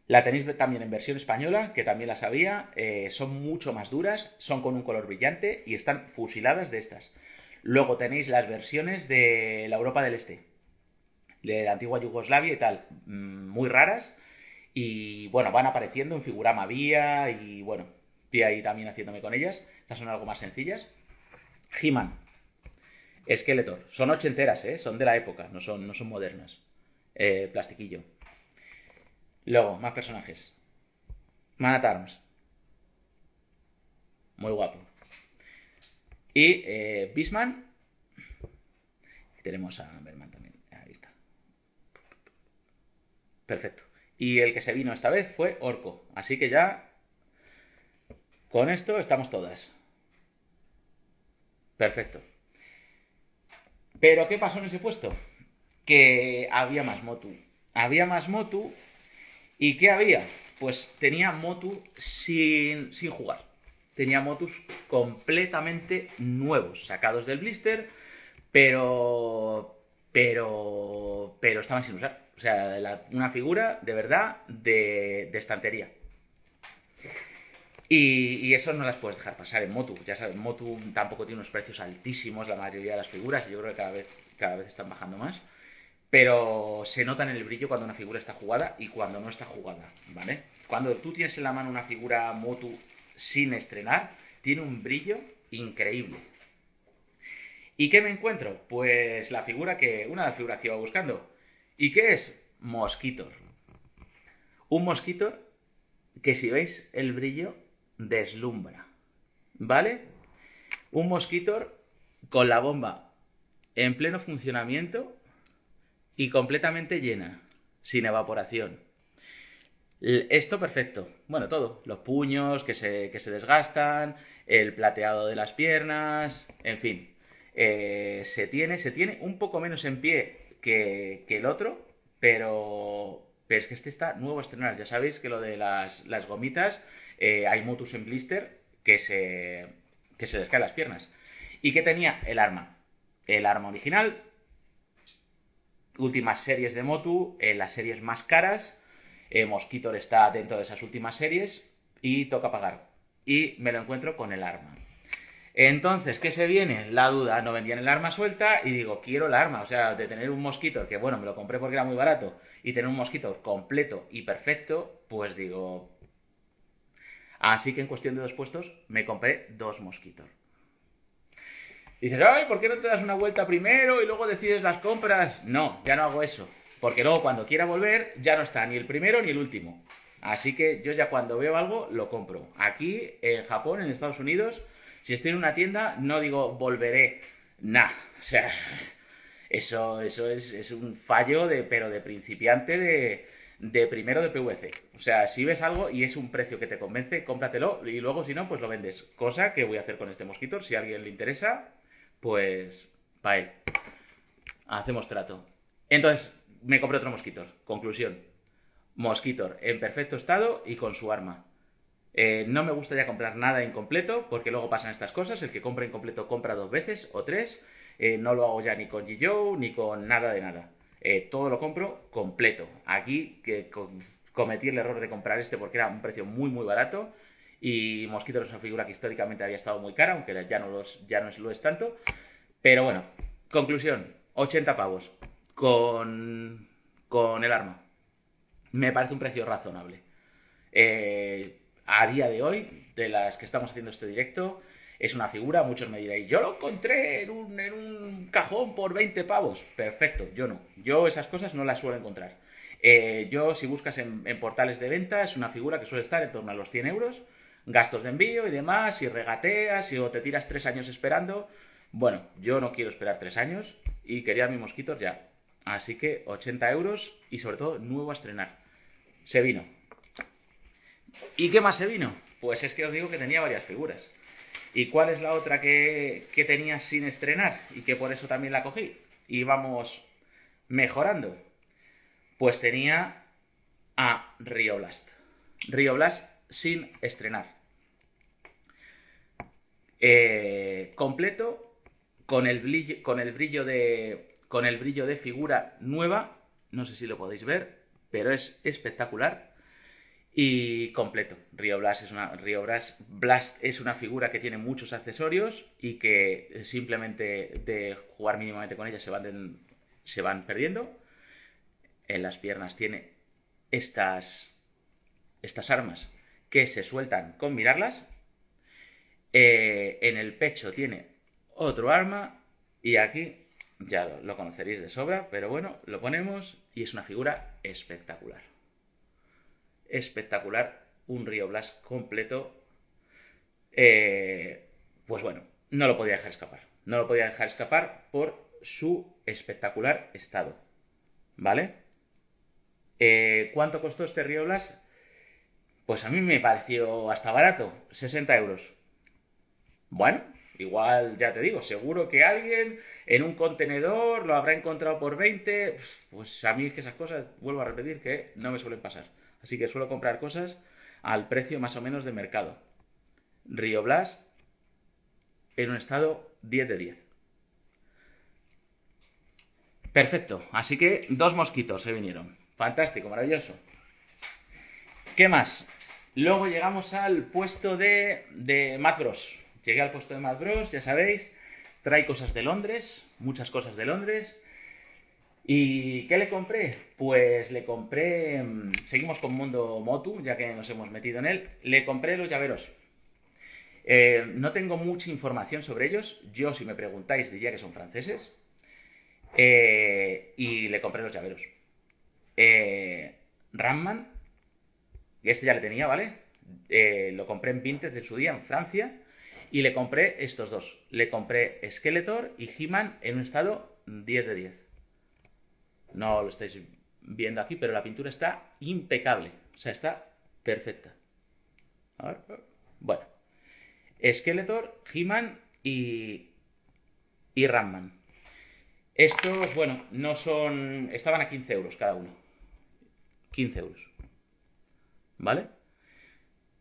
La tenéis también en versión española, que también la sabía. Son mucho más duras, son con un color brillante y están fusiladas de estas. Luego tenéis las versiones de la Europa del Este, de la antigua Yugoslavia y tal, muy raras. Y bueno, van apareciendo en Figurama Vía y bueno, estoy ahí también haciéndome con ellas. Estas son algo más sencillas. He-Man, Skeletor, son ochenteras, son de la época, no son modernas. Plastiquillo. Luego, más personajes. Man at Arms, muy guapo. Y Beastman. Tenemos a Berman también, ahí está. Perfecto. Y el que se vino esta vez fue Orco, así que ya con esto estamos todas. Perfecto. Pero ¿qué pasó en ese puesto? Que había más Motu. Había más Motu. ¿Y qué había? Pues tenía Motu sin jugar. Tenía Motus completamente nuevos, sacados del blister, pero estaban sin usar. O sea, una figura de verdad de estantería. Y eso no las puedes dejar pasar en Motu. Ya sabes, Motu tampoco tiene unos precios altísimos, la mayoría de las figuras. Yo creo que cada vez están bajando más. Pero se nota en el brillo cuando una figura está jugada y cuando no está jugada, ¿vale? Cuando tú tienes en la mano una figura Motu sin estrenar, tiene un brillo increíble. ¿Y qué me encuentro? Pues una de las figuras que iba buscando. ¿Y qué es? Mosquitor. Un Mosquitor que, si veis el brillo, deslumbra, ¿vale? Un Mosquitor con la bomba en pleno funcionamiento y completamente llena, sin evaporación. Esto perfecto. Bueno, todo. Los puños que se desgastan, el plateado de las piernas, en fin. Se tiene un poco menos en pie que el otro, pero es que este está nuevo a estrenar. Ya sabéis que lo de las gomitas, hay Motus en blister que se les caen las piernas. ¿Y qué tenía? El arma. El arma original, últimas series de Motu, las series más caras. Mosquitor está dentro de esas últimas series y toca pagar. Y me lo encuentro con el arma. Entonces, ¿qué se viene? La duda. No vendían el arma suelta y digo, quiero el arma. O sea, de tener un Mosquitor, que bueno, me lo compré porque era muy barato, y tener un Mosquitor completo y perfecto, pues digo... Así que en cuestión de 2 puestos me compré 2 Mosquitor. Dices, ay, ¿por qué no te das una vuelta primero y luego decides las compras? No, ya no hago eso. Porque luego cuando quiera volver ya no está ni el primero ni el último. Así que yo ya cuando veo algo lo compro. Aquí, en Japón, en Estados Unidos, si estoy en una tienda, no digo volveré. Nah, o sea, eso es un fallo pero de principiante de primero de PVC. O sea, si ves algo y es un precio que te convence, cómpratelo y luego si no, pues lo vendes. Cosa que voy a hacer con este Mosquitor. Si a alguien le interesa, pues para él. Hacemos trato. Entonces, me compré otro Mosquitor. Conclusión. Mosquitor en perfecto estado y con su arma. No me gusta ya comprar nada incompleto porque luego pasan estas cosas. El que compra incompleto compra 2 veces o 3. No lo hago ya ni con G-Joe ni con nada de nada. Todo lo compro completo. Aquí cometí el error de comprar este porque era un precio muy muy barato. Y Mosquitor es una figura que históricamente había estado muy cara, aunque ya no lo es tanto. Pero bueno, conclusión, 80 pavos con el arma. Me parece un precio razonable. A día de hoy, de las que estamos haciendo este directo, es una figura, muchos me diréis, yo lo encontré en un cajón por 20 pavos. Perfecto, yo no. Yo esas cosas no las suelo encontrar. Yo, si buscas en portales de venta, es una figura que suele estar en torno a los 100 euros. Gastos de envío y demás, si regateas, o te tiras 3 años esperando. Bueno, yo no quiero esperar 3 años y quería mi Mosquitor ya. Así que 80 euros y sobre todo nuevo a estrenar. Se vino. ¿Y qué más se vino? Pues es que os digo que tenía varias figuras. ¿Y cuál es la otra que tenía sin estrenar? Y que por eso también la cogí. Y vamos mejorando. Pues tenía a Rio Blast. Rio Blast sin estrenar. Completo, con el brillo de figura nueva. No sé si lo podéis ver, pero es espectacular. Y completo. Rio Blast es una figura que tiene muchos accesorios y que simplemente de jugar mínimamente con ella se van perdiendo. En las piernas tiene estas armas que se sueltan con mirarlas. En el pecho tiene otro arma y aquí ya lo conoceréis de sobra, pero bueno, lo ponemos y es una figura espectacular. Espectacular, un Rio Blast completo. Pues bueno, no lo podía dejar escapar. No lo podía dejar escapar por su espectacular estado. ¿Vale? ¿Cuánto costó este Rio Blast? Pues a mí me pareció hasta barato, 60 euros. Bueno, igual ya te digo, seguro que alguien en un contenedor lo habrá encontrado por 20. Pues a mí es que esas cosas, vuelvo a repetir, que no me suelen pasar. Así que suelo comprar cosas al precio más o menos de mercado. Rio Blast en un estado 10 de 10. Perfecto, así que 2 mosquitos se vinieron. Fantástico, maravilloso. ¿Qué más? Luego llegamos al puesto de Mad Bros. Llegué al puesto de Mad Bros, ya sabéis. Trae cosas de Londres, muchas cosas de Londres. ¿Y qué le compré? Pues le compré... Seguimos con Mundo Motu, ya que nos hemos metido en él. Le compré los llaveros. No tengo mucha información sobre ellos. Yo, si me preguntáis, diría que son franceses. Y le compré los llaveros. Ramman, y este ya le tenía, ¿vale? Lo compré en Vinted de su día en Francia. Y le compré estos dos. Le compré Skeletor y He-Man en un estado 10 de 10. No lo estáis viendo aquí, pero la pintura está impecable. O sea, está perfecta. A ver. Bueno. Skeletor, He-Man y Ramman. Estos, bueno, no son... Estaban a 15 euros cada uno. 15 euros. ¿Vale?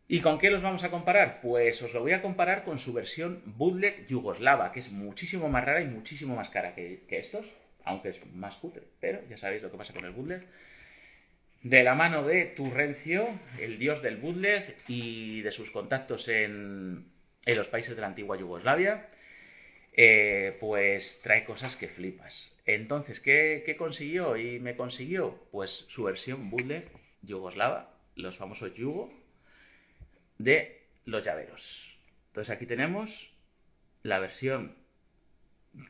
¿Y con qué los vamos a comparar? Pues os lo voy a comparar con su versión bootleg yugoslava, que es muchísimo más rara y muchísimo más cara que estos. aunque es más cutre, pero ya sabéis lo que pasa con el bootleg. De la mano de Turrencio, el dios del bootleg y de sus contactos en los países de la antigua Yugoslavia, pues trae cosas que flipas. Entonces, ¿qué consiguió? Y me consiguió, pues, su versión bootleg yugoslava, los famosos Yugo, de los llaveros. Entonces aquí tenemos la versión,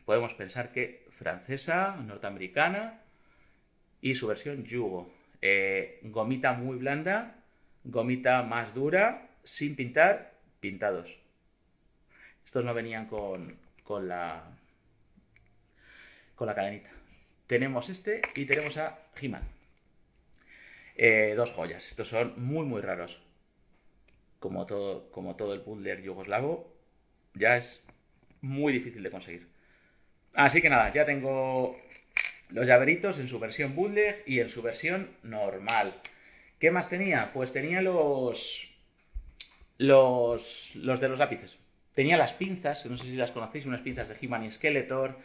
podemos pensar que francesa, norteamericana, y su versión Yugo. Gomita muy blanda, gomita más dura, sin pintar, pintados. Estos no venían con la cadenita. Tenemos este y tenemos a He-Man. Dos joyas. Estos son muy muy raros. Como todo el bootleg yugoslavo, ya es muy difícil de conseguir. Así que nada, ya tengo los llaveritos en su versión bootleg y en su versión normal. ¿Qué más tenía? Pues tenía los de los lápices. Tenía las pinzas, que no sé si las conocéis, unas pinzas de He-Man y Skeletor.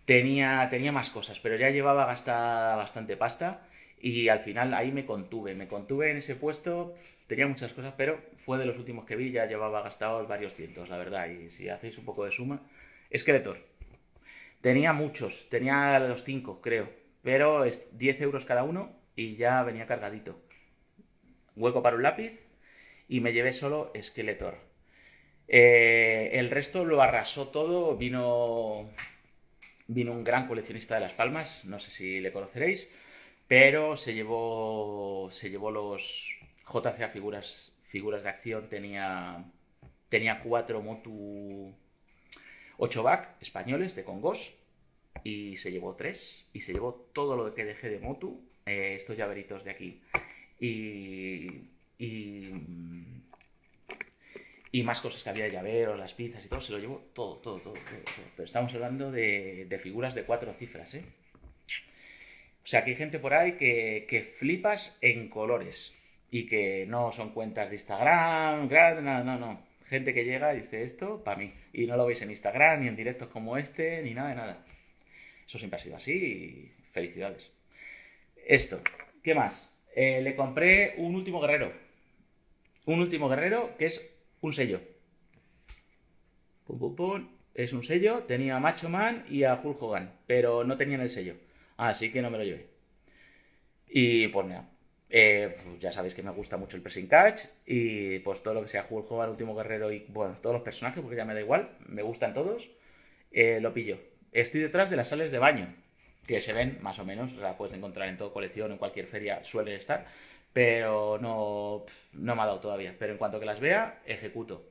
Tenía más cosas, pero ya llevaba gastada bastante pasta y al final ahí me contuve en ese puesto. Tenía muchas cosas, pero fue de los últimos que vi, ya llevaba gastados varios cientos, la verdad. Y si hacéis un poco de suma, Skeletor. Tenía muchos, tenía los 5, creo, pero es 10 euros cada uno y ya venía cargadito. Hueco para un lápiz y me llevé solo Skeletor. El resto lo arrasó todo, vino un gran coleccionista de Las Palmas, no sé si le conoceréis, pero se llevó los JCA figuras de acción, tenía 4 Motu 8-back españoles de Congos y se llevó 3 y se llevó todo lo que dejé de Motu, estos llaveritos de aquí y más cosas que había de llaveros, las pinzas y todo, se lo llevó todo. Pero estamos hablando de figuras de 4 cifras, ¿eh? O sea, que hay gente por ahí que flipas en colores y que no son cuentas de Instagram, no. Gente que llega y dice esto para mí. Y no lo veis en Instagram, ni en directos como este, ni nada de nada. Eso siempre ha sido así y felicidades. Esto, ¿qué más? Le compré un último guerrero. Un último guerrero que es un sello. Pum. Es un sello. Tenía a Macho Man y a Hulk Hogan, pero no tenían el sello. Así que no me lo llevé. Y pues nada. Pues ya sabéis que me gusta mucho el pressing catch. Y pues todo lo que sea Hulk Hogan, Último Guerrero y bueno, todos los personajes, porque ya me da igual. Me gustan todos. Lo pillo. Estoy detrás de las sales de baño, que se ven más o menos. O sea, puedes encontrar en toda colección, en cualquier feria suelen estar. Pero no me ha dado todavía. Pero en cuanto que las vea, ejecuto.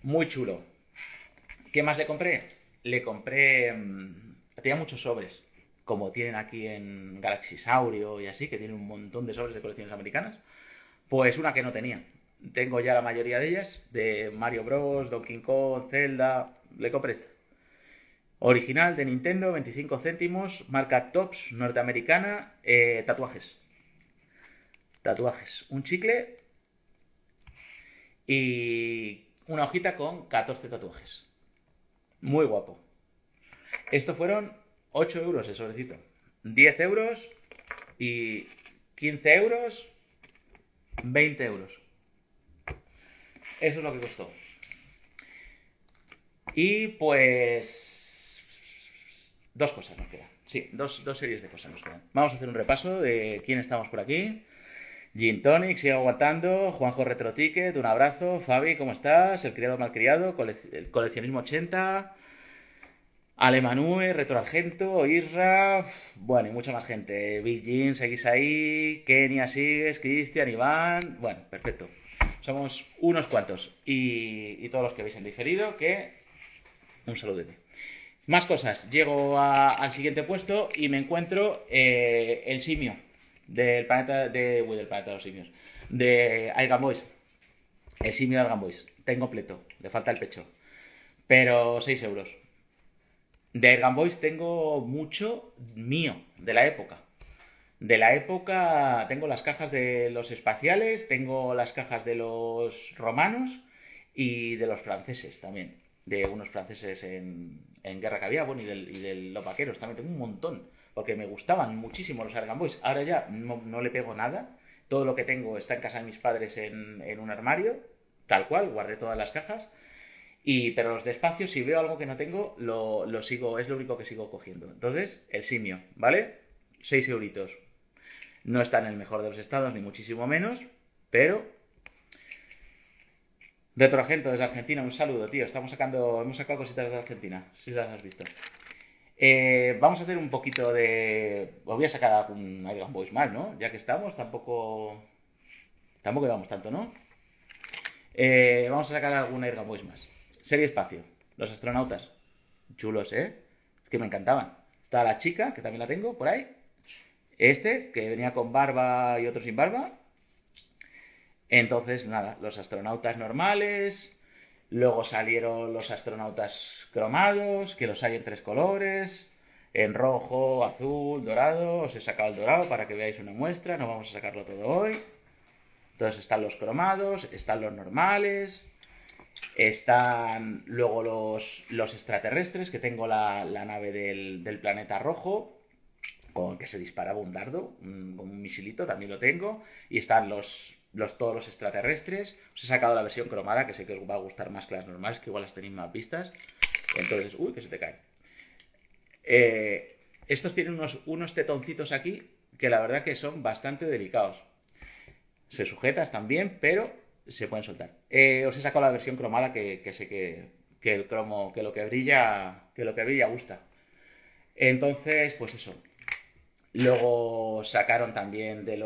Muy chulo. ¿Qué más le compré? Le compré... tenía muchos sobres, como tienen aquí en Galaxy Saurio y así, que tienen un montón de sobres de colecciones americanas. Pues una que no tenía. Tengo ya la mayoría de ellas, de Mario Bros, Donkey Kong, Zelda... Le compré esta. Original de Nintendo, 25 céntimos, marca Tops, norteamericana, tatuajes. Un chicle y una hojita con 14 tatuajes. Muy guapo. Esto fueron 8 euros el sobrecito. 10 euros y 15 euros, 20 euros. Eso es lo que costó. Y pues... dos cosas nos quedan. Sí, dos series de cosas nos quedan. Vamos a hacer un repaso de quién estamos por aquí. Gin Tonic, sigue aguantando. Juanjo Retro Ticket, un abrazo. Fabi, ¿cómo estás? El criado malcriado, el coleccionismo 80. Alemanue, Retro Argento, Isra. Bueno, y mucha más gente. Big Jim, seguís ahí. Kenia sigues, Cristian, Iván. Bueno, perfecto. Somos unos cuantos. Y todos los que veis en diferido, que un saludete. Más cosas. Llego al siguiente puesto y me encuentro el simio del planeta del planeta de los simios, de Algan Boys. El simio de Algan Boys. Está completo, le falta el pecho, pero 6 euros. De Algan Boys tengo mucho mío, de la época. Tengo las cajas de los espaciales, tengo las cajas de los romanos y de los franceses también. de unos franceses en guerra que había, bueno, y de los vaqueros también, tengo un montón, porque me gustaban muchísimo los Arkham Boys. Ahora ya no le pego nada, todo lo que tengo está en casa de mis padres en un armario, tal cual, guardé todas las cajas. Pero los despacios, si veo algo que no tengo, lo sigo, es lo único que sigo cogiendo. Entonces, el simio, ¿vale? 6 euritos. No está en el mejor de los estados, ni muchísimo menos, pero... Retroargento desde Argentina, un saludo, tío. Hemos sacado cositas desde Argentina, si las has visto. Vamos a hacer un poquito de... Os voy a sacar algún Iron Boys más, ¿no? Ya que estamos, tampoco llevamos tanto, ¿no? Vamos a sacar algún Iron Boys más. Serie Espacio, los astronautas. Chulos, ¿eh? Es que me encantaban. Está la chica, que también la tengo, por ahí. Este, que venía con barba y otro sin barba. Entonces, nada, los astronautas normales. Luego salieron los astronautas cromados, que los hay en 3 colores. En rojo, azul, dorado. Os he sacado el dorado para que veáis una muestra. No vamos a sacarlo todo hoy. Entonces están los cromados, están los normales. Están luego los extraterrestres, que tengo la nave del planeta rojo, con que se disparaba un dardo, un misilito, también lo tengo. Y están todos los extraterrestres. Os he sacado la versión cromada, que sé que os va a gustar más que las normales, que igual las tenéis más vistas. Entonces, uy, que se te cae. Estos tienen unos tetoncitos aquí, que la verdad que son bastante delicados. Se sujetan también, pero se pueden soltar. Os he sacado la versión cromada, que sé que el cromo, que lo que brilla gusta. Entonces, pues eso. Luego sacaron también de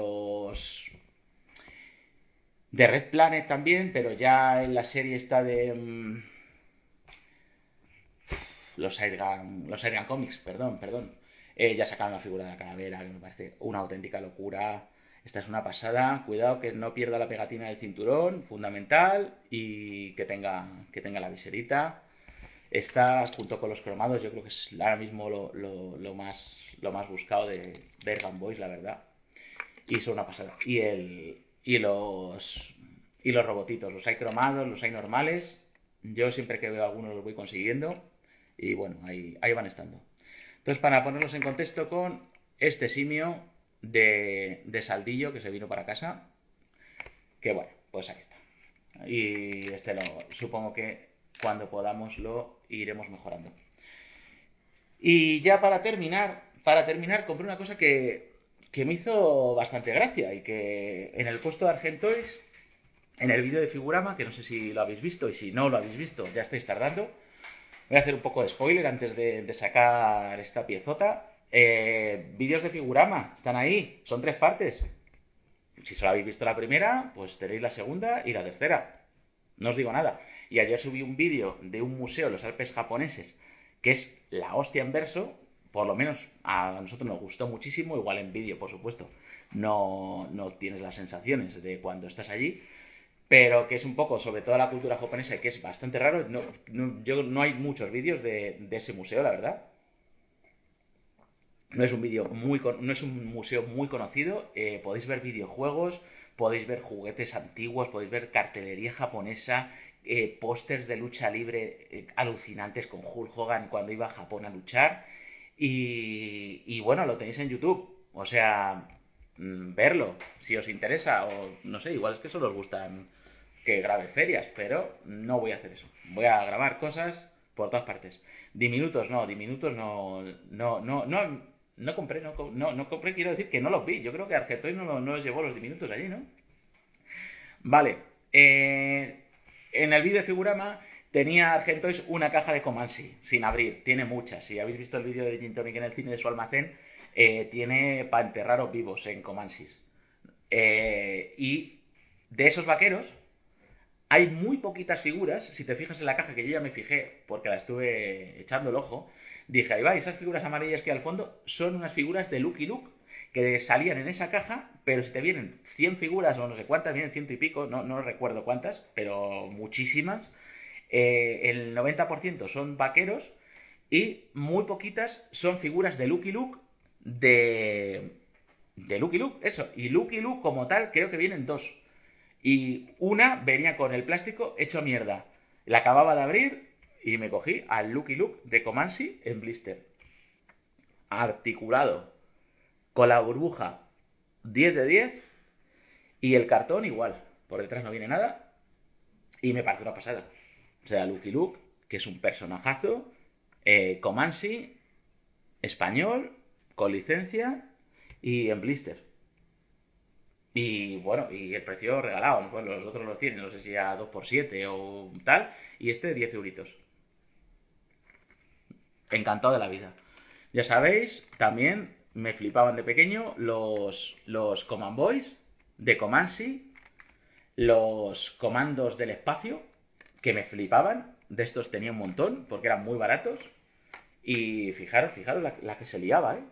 Red Planet también, pero ya en la serie está de los Airgun Comics, perdón. Ya sacaron la figura de la calavera, que me parece una auténtica locura. Esta es una pasada. Cuidado que no pierda la pegatina del cinturón, fundamental, y que tenga la viserita. Esta, junto con los cromados, yo creo que es ahora mismo lo más buscado de Arkham Boys, la verdad. Y son una pasada. Y los robotitos, los hay cromados, los hay normales. Yo siempre que veo algunos los voy consiguiendo. Y bueno, ahí van estando. Entonces, para ponerlos en contexto con este simio de Saldillo, que se vino para casa, que bueno, pues ahí está. Y supongo que cuando podamos lo iremos mejorando. Y ya para terminar compré una cosa que me hizo bastante gracia, y que en el puesto de Argentois, en el vídeo de Figurama, que no sé si lo habéis visto, y si no lo habéis visto ya estáis tardando. Voy a hacer un poco de spoiler antes de sacar esta piezota. Vídeos de Figurama, están ahí, son 3 partes. Si solo habéis visto la primera, pues tenéis la segunda y la tercera. No os digo nada. Y ayer subí un vídeo de un museo en los Alpes japoneses, que es la hostia en verso. Por lo menos a nosotros nos gustó muchísimo. Igual en vídeo, por supuesto, no tienes las sensaciones de cuando estás allí, pero que es un poco sobre toda la cultura japonesa, y que es bastante raro. No hay muchos vídeos de ese museo, la verdad. No es un museo muy conocido. Podéis ver videojuegos, podéis ver juguetes antiguos, podéis ver cartelería japonesa, pósters de lucha libre alucinantes con Hulk Hogan cuando iba a Japón a luchar. Y bueno, lo tenéis en YouTube. O sea, verlo, si os interesa, o no sé, igual es que solo os gustan que grabe ferias, pero no voy a hacer eso. Voy a grabar cosas por todas partes. Diminutos no compré, quiero decir que no los vi. Yo creo que Argetoy no los llevó los diminutos allí, ¿no? Vale. En el vídeo de Figurama tenía Argentois una caja de Comanche sin abrir. Tiene muchas. Si habéis visto el vídeo de Gin Tonic en el cine de su almacén, tiene para enterraros vivos en Comanches. Y de esos vaqueros hay muy poquitas figuras. Si te fijas en la caja, que yo ya me fijé porque la estuve echando el ojo, dije, ahí va, esas figuras amarillas que hay al fondo son unas figuras de Lucky Luke que salían en esa caja, pero si te vienen 100 figuras o no sé cuántas, vienen 100 y pico, no recuerdo cuántas, pero muchísimas. El 90% son vaqueros y muy poquitas son figuras de Lucky Luke, de Lucky Luke, eso. Y Lucky Luke como tal creo que vienen 2. Y una venía con el plástico hecho mierda. La acababa de abrir y me cogí al Lucky Luke de Comanche en blister. Articulado, con la burbuja 10 de 10 y el cartón igual. Por detrás no viene nada y me parece una pasada. O sea, Lucky Luke, que es un personajazo, Comanche, español, con licencia y en blister. Y bueno, y el precio regalado, ¿no? Pues los otros los tienen, no sé si a 2x7 o tal, y este 10 euritos. Encantado de la vida. Ya sabéis, también me flipaban de pequeño los Command Boys de Comanche, los comandos del espacio, que me flipaban. De estos tenía un montón, porque eran muy baratos. Y fijaros la que se liaba, ¿eh?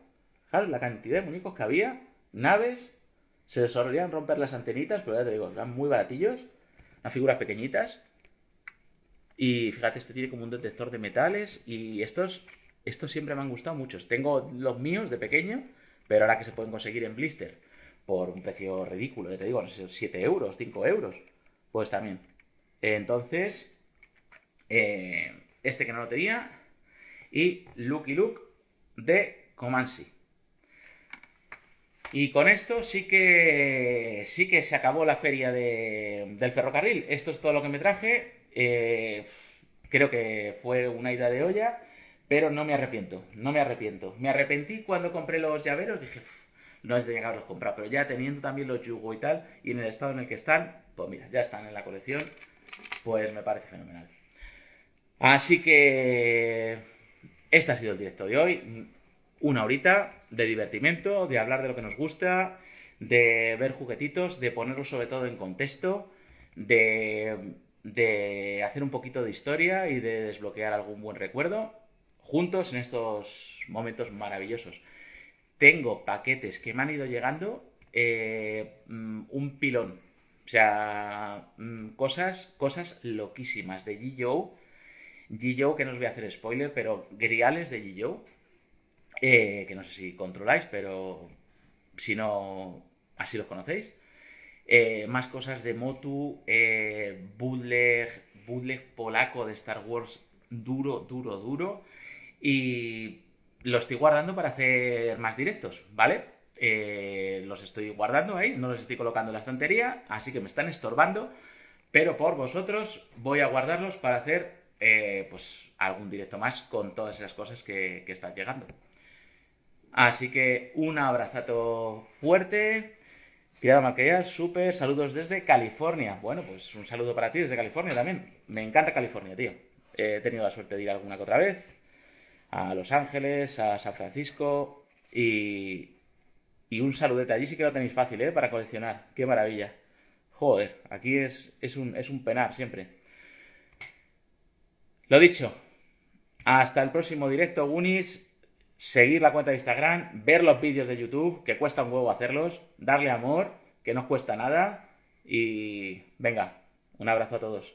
Fijaros la cantidad de muñecos que había, naves, se les solían romper las antenitas, pero ya te digo, eran muy baratillos, unas figuras pequeñitas. Y fíjate, este tiene como un detector de metales y estos siempre me han gustado mucho. Tengo los míos de pequeño, pero ahora que se pueden conseguir en blister por un precio ridículo, ya te digo, no sé, 7 euros, 5 euros, pues también. Entonces, este que no lo tenía y Lucky Luke de Comanche. Y con esto sí que se acabó la feria del ferrocarril. Esto es todo lo que me traje. Creo que fue una ida de olla, pero no me arrepiento, no me arrepiento. Me arrepentí cuando compré los llaveros, dije, no es de llegar a los comprar, pero ya teniendo también los Yugo y tal, y en el estado en el que están, pues mira, ya están en la colección, pues me parece fenomenal. Así que este ha sido el directo de hoy. Una horita de divertimento, de hablar de lo que nos gusta, de ver juguetitos, de ponerlos sobre todo en contexto, de hacer un poquito de historia y de desbloquear algún buen recuerdo juntos en estos momentos maravillosos. Tengo paquetes que me han ido llegando, un pilón, o sea, cosas loquísimas de G-Joe, que no os voy a hacer spoiler, pero griales de G-Joe, que no sé si controláis, pero si no, así los conocéis. Más cosas de Motu, bootleg polaco de Star Wars, duro. Y lo estoy guardando para hacer más directos, ¿vale? Los estoy guardando ahí, no los estoy colocando en la estantería, así que me están estorbando, pero por vosotros voy a guardarlos para hacer pues algún directo más con todas esas cosas que están llegando. Así que un abrazazo fuerte. Criado Malquería, súper saludos desde California. Bueno, pues un saludo para ti desde California también. Me encanta California, tío. He tenido la suerte de ir alguna que otra vez. A Los Ángeles, a San Francisco. Y un saludete. Allí sí que lo tenéis fácil, ¿eh? Para coleccionar. Qué maravilla. Joder, aquí es un penar siempre. Lo dicho. Hasta el próximo directo, Goonies. Seguir la cuenta de Instagram, ver los vídeos de YouTube, que cuesta un huevo hacerlos, darle amor, que no os cuesta nada. Y venga, un abrazo a todos.